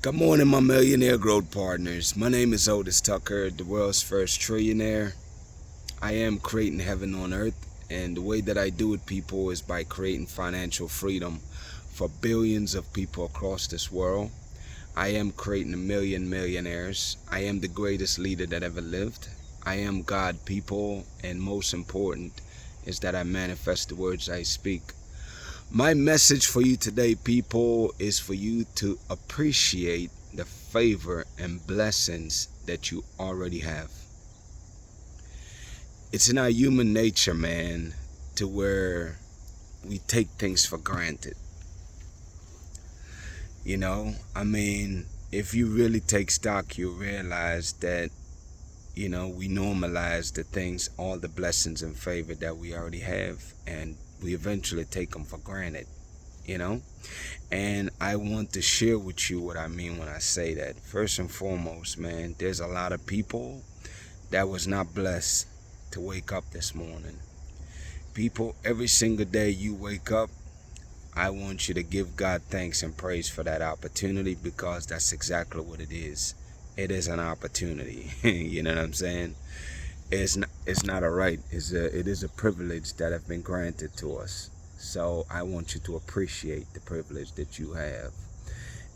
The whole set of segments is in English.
Good morning, my millionaire growth partners. My name is Otis Tucker, the world's first trillionaire. I am creating heaven on earth, and the way that I do it, people, is by creating financial freedom for billions of people across this world. I am creating a million millionaires. I am the greatest leader that ever lived. I am God, people, and most important is that I manifest the words I speak. My message for you today, people, is for you to appreciate the favor and blessings that you already have. It's in our human nature, man, to where we take things for granted. If you really take stock, you realize that, we normalize the things, all the blessings and favor that we already have, and we eventually take them for granted, And I want to share with you what I mean when I say that. First and foremost, man, there's a lot of people that was not blessed to wake up this morning. People, every single day you wake up, I want you to give God thanks and praise for that opportunity, because that's exactly what it is. It is an opportunity. You know what I'm saying? It's not a right. It is a privilege that have been granted to us. So I want you to appreciate the privilege that you have.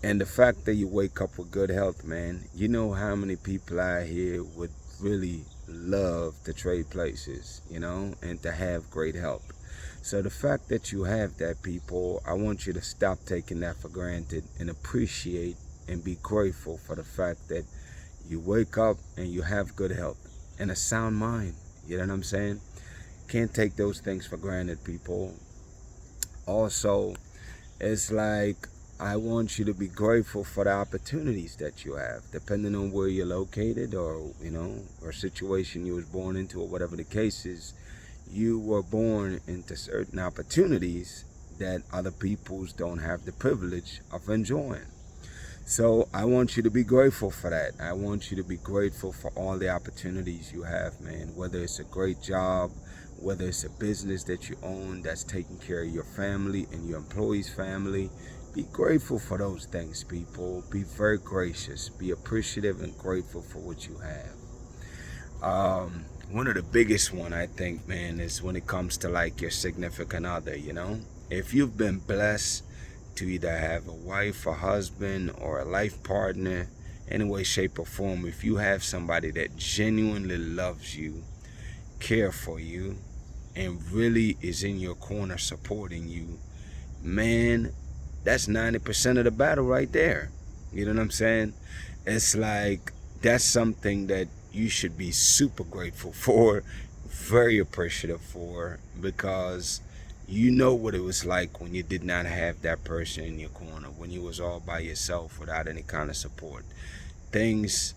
And the fact that you wake up with good health, man, you know how many people out here would really love to trade places, and to have great health. So the fact that you have that, people, I want you to stop taking that for granted and appreciate and be grateful for the fact that you wake up and you have good health and a sound mind. You know what I'm saying? Can't take those things for granted, people. Also, it's like, I want you to be grateful for the opportunities that you have, depending on where you're located, or situation you was born into, or whatever the case is. You were born into certain opportunities that other peoples don't have the privilege of enjoying. So I want you to be grateful for that. I want you to be grateful for all the opportunities you have, man. Whether it's a great job, whether it's a business that you own that's taking care of your family and your employees' family. Be grateful for those things, people. Be very gracious. Be appreciative and grateful for what you have. One of the biggest one, I think, man, is when it comes to like your significant other, If you've been blessed to either have a wife, a husband, or a life partner, any way, shape, or form, if you have somebody that genuinely loves you, care for you, and really is in your corner supporting you, man, that's 90% of the battle right there. You know what I'm saying? It's like, that's something that you should be super grateful for, very appreciative for, because you know what it was like when you did not have that person in your corner, when you was all by yourself without any kind of support. Things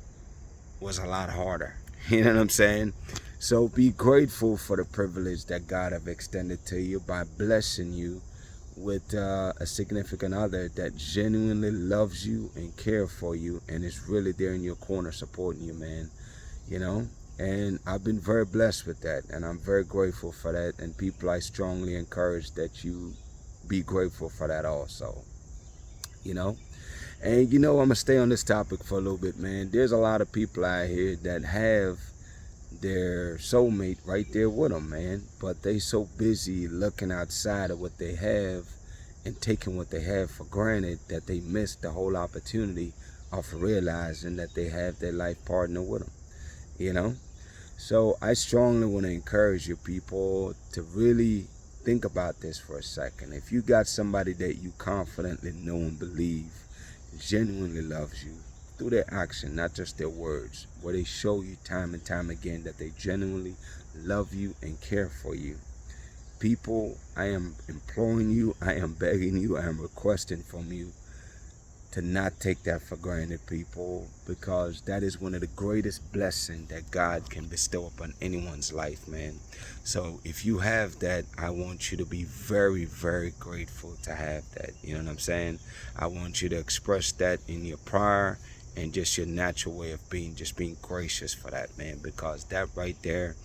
was a lot harder. You know what I'm saying? So be grateful for the privilege that God have extended to you by blessing you with a significant other that genuinely loves you and cares for you and is really there in your corner supporting you, man. And I've been very blessed with that, and I'm very grateful for that. And people, I strongly encourage that you be grateful for that also. And I'm gonna stay on this topic for a little bit, man. There's a lot of people out here that have their soulmate right there with them, man, but they so busy looking outside of what they have and taking what they have for granted that they miss the whole opportunity of realizing that they have their life partner with them. So I strongly want to encourage you, people, to really think about this for a second. If you got somebody that you confidently know and believe genuinely loves you, through their action, not just their words, where they show you time and time again that they genuinely love you and care for you. People, I am imploring you, I am begging you, I am requesting from you to not take that for granted, people, because that is one of the greatest blessings that God can bestow upon anyone's life, man. So if you have that, I want you to be very, very grateful to have that. You know what I'm saying? I want you to express that in your prayer and just your natural way of being, just being gracious for that, man, because that right there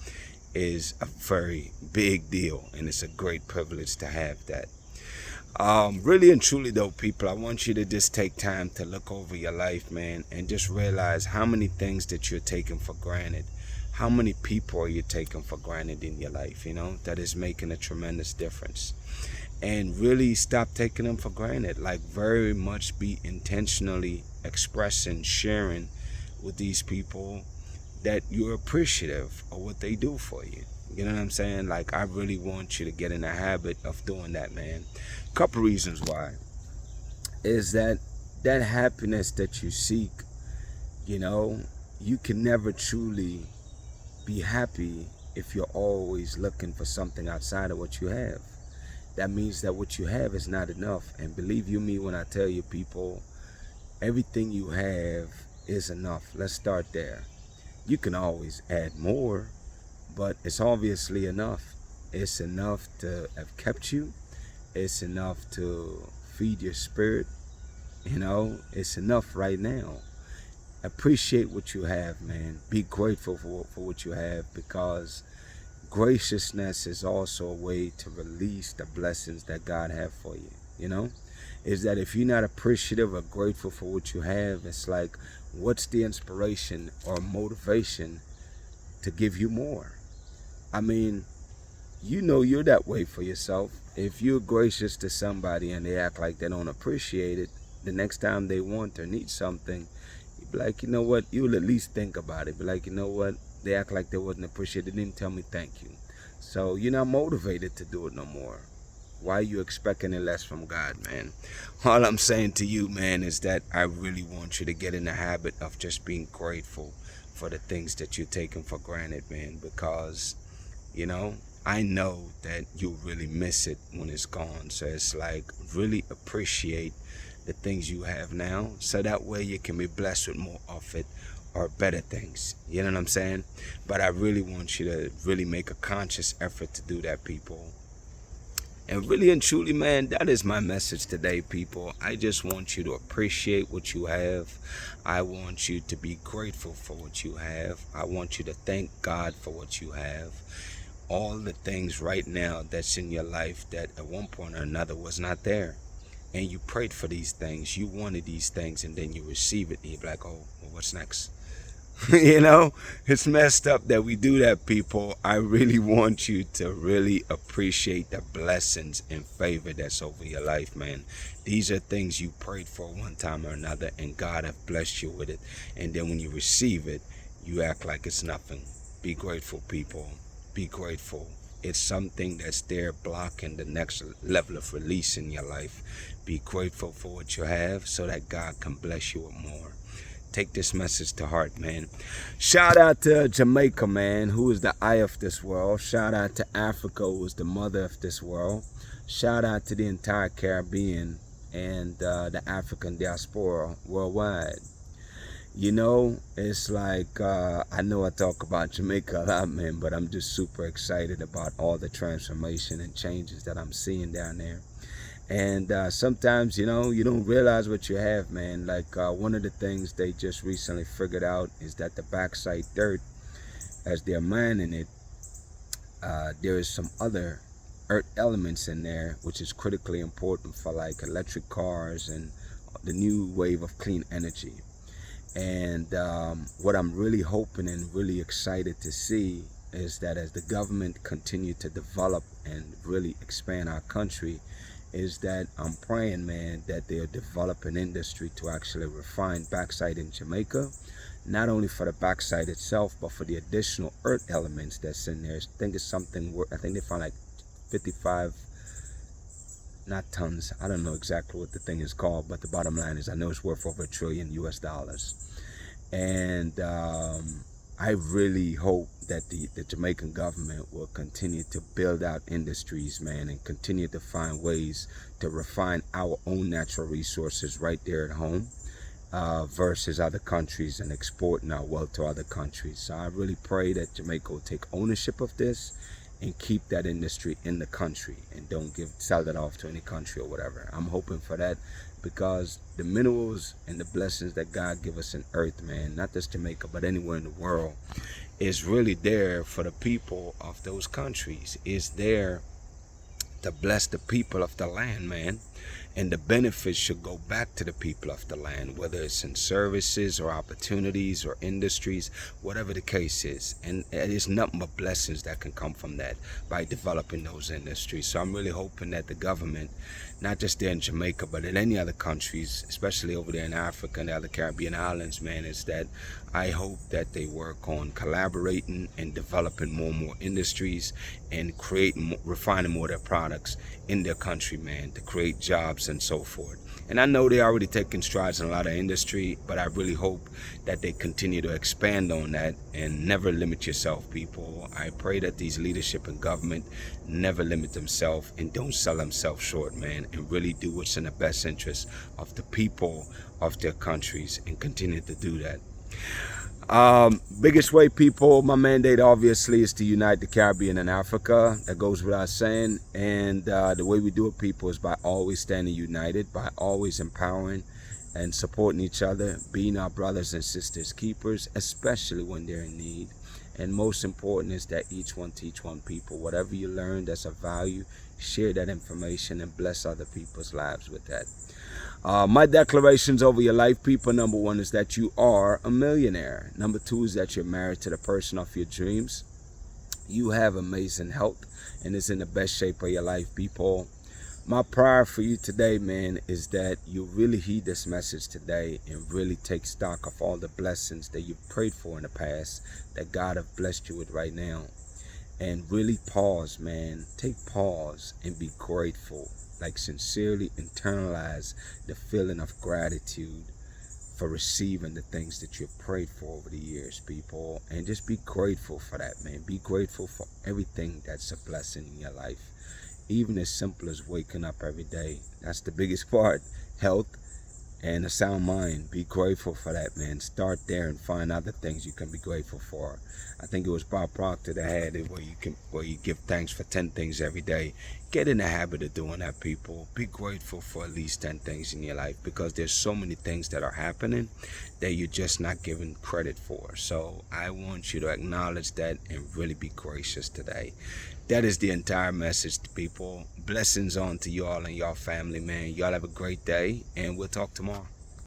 is a very big deal, and it's a great privilege to have that. Really and truly though, people, I want you to just take time to look over your life, man, and just realize how many things that you're taking for granted. How many people are you taking for granted in your life, that is making a tremendous difference. And really stop taking them for granted. Like, very much be intentionally expressing, sharing with these people that you're appreciative of what they do for you. You know what I'm saying? Like, I really want you to get in the habit of doing that, man. Couple reasons why is that happiness that you seek, you know, you can never truly be happy if you're always looking for something outside of what you have. That means that what you have is not enough. And believe you me when I tell you, people, everything you have is enough. Let's start there. You can always add more, but it's obviously enough. It's enough to have kept you. It's enough to feed your spirit. It's enough right now. Appreciate what you have, man. Be grateful for what you have, because graciousness is also a way to release the blessings that God have for you. Is that if you're not appreciative or grateful for what you have, it's like, what's the inspiration or motivation to give you more? I mean, you're that way for yourself. If you're gracious to somebody and they act like they don't appreciate it, the next time they want or need something, you be like, you know what, you'll at least think about it. Be like, you know what, they act like they wasn't appreciated. They didn't tell me thank you. So you're not motivated to do it no more. Why are you expecting it less from God, man? All I'm saying to you, man, is that I really want you to get in the habit of just being grateful for the things that you're taking for granted, man, because, I know that you'll really miss it when it's gone. So it's like, really appreciate the things you have now, so that way you can be blessed with more of it or better things. You know what I'm saying? But I really want you to really make a conscious effort to do that, people. And really and truly, man, that is my message today, people. I just want you to appreciate what you have. I want you to be grateful for what you have. I want you to thank God for what you have. All the things right now that's in your life that at one point or another was not there. And you prayed for these things. You wanted these things, and then you receive it, and you're like, oh, well, what's next? It's messed up that we do that, people. I really want you to really appreciate the blessings and favor that's over your life, man. These are things you prayed for one time or another, and God have blessed you with it. And then when you receive it, you act like it's nothing. Be grateful, people. Be grateful. It's something that's there blocking the next level of release in your life. Be grateful for what you have so that God can bless you with more. Take this message to heart, man. Shout out to Jamaica, man, who is the eye of this world. Shout out to Africa, who is the mother of this world. Shout out to the entire Caribbean and the African diaspora worldwide. It's like, I know I talk about Jamaica a lot, man, but I'm just super excited about all the transformation and changes that I'm seeing down there. And sometimes, you don't realize what you have, man. Like, one of the things they just recently figured out is that the backside dirt, as they're mining it, there is some other earth elements in there, which is critically important for like electric cars and the new wave of clean energy. And what I'm really hoping and really excited to see is that as the government continue to develop and really expand our country, is that I'm praying, man, that they'll develop an industry to actually refine bauxite in Jamaica, not only for the bauxite itself, but for the additional earth elements that's in there. I think it's something, I think they found like 55, not tons, I don't know exactly what the thing is called, but the bottom line is I know it's worth over $1 trillion US. And I really hope that the Jamaican government will continue to build out industries, man, and continue to find ways to refine our own natural resources right there at home, versus other countries and exporting our wealth to other countries. So I really pray that Jamaica will take ownership of this and keep that industry in the country and don't sell it off to any country or whatever. I'm hoping for that, because the minerals and the blessings that God give us in earth, man, not just Jamaica, but anywhere in the world, is really there for the people of those countries. Is there to bless the people of the land, man. And the benefits should go back to the people of the land, whether it's in services or opportunities or industries, whatever the case is. And there's nothing but blessings that can come from that by developing those industries. So I'm really hoping that the government, not just there in Jamaica, but in any other countries, especially over there in Africa and the other Caribbean islands, man, is that I hope that they work on collaborating and developing more and more industries and creating, refining more of their products in their country, man, to create jobs and so forth. And I know they're already taking strides in a lot of industry, but I really hope that they continue to expand on that and never limit yourself, people. I pray that these leadership and government never limit themselves and don't sell themselves short, man, and really do what's in the best interest of the people of their countries and continue to do that. Biggest way, people, my mandate obviously is to unite the Caribbean and Africa. That goes without saying. And the way we do it, people, is by always standing united, by always empowering and supporting each other, being our brothers and sisters keepers, especially when they're in need. And most important is that each one teach one, people. Whatever you learn that's of value, share that information and bless other people's lives with that. My declarations over your life, people: number one is that you are a millionaire. Number two is that you're married to the person of your dreams. You have amazing health and is in the best shape of your life, people. My prayer for you today, man, is that you really heed this message today and really take stock of all the blessings that you've prayed for in the past that God have blessed you with right now. And really pause, man. Take pause and be grateful. Like, sincerely internalize the feeling of gratitude for receiving the things that you've prayed for over the years, people. And just be grateful for that, man. Be grateful for everything that's a blessing in your life. Even as simple as waking up every day. That's the biggest part. Health and a sound mind. Be grateful for that, man. Start there and find other things you can be grateful for. I think it was Bob Proctor that had it where you give thanks for 10 things every day. Get in the habit of doing that, people. Be grateful for at least 10 things in your life, because there's so many things that are happening that you're just not giving credit for. So I want you to acknowledge that and really be gracious today. That is the entire message to people. Blessings on to y'all and y'all family, man. Y'all have a great day, and we'll talk tomorrow.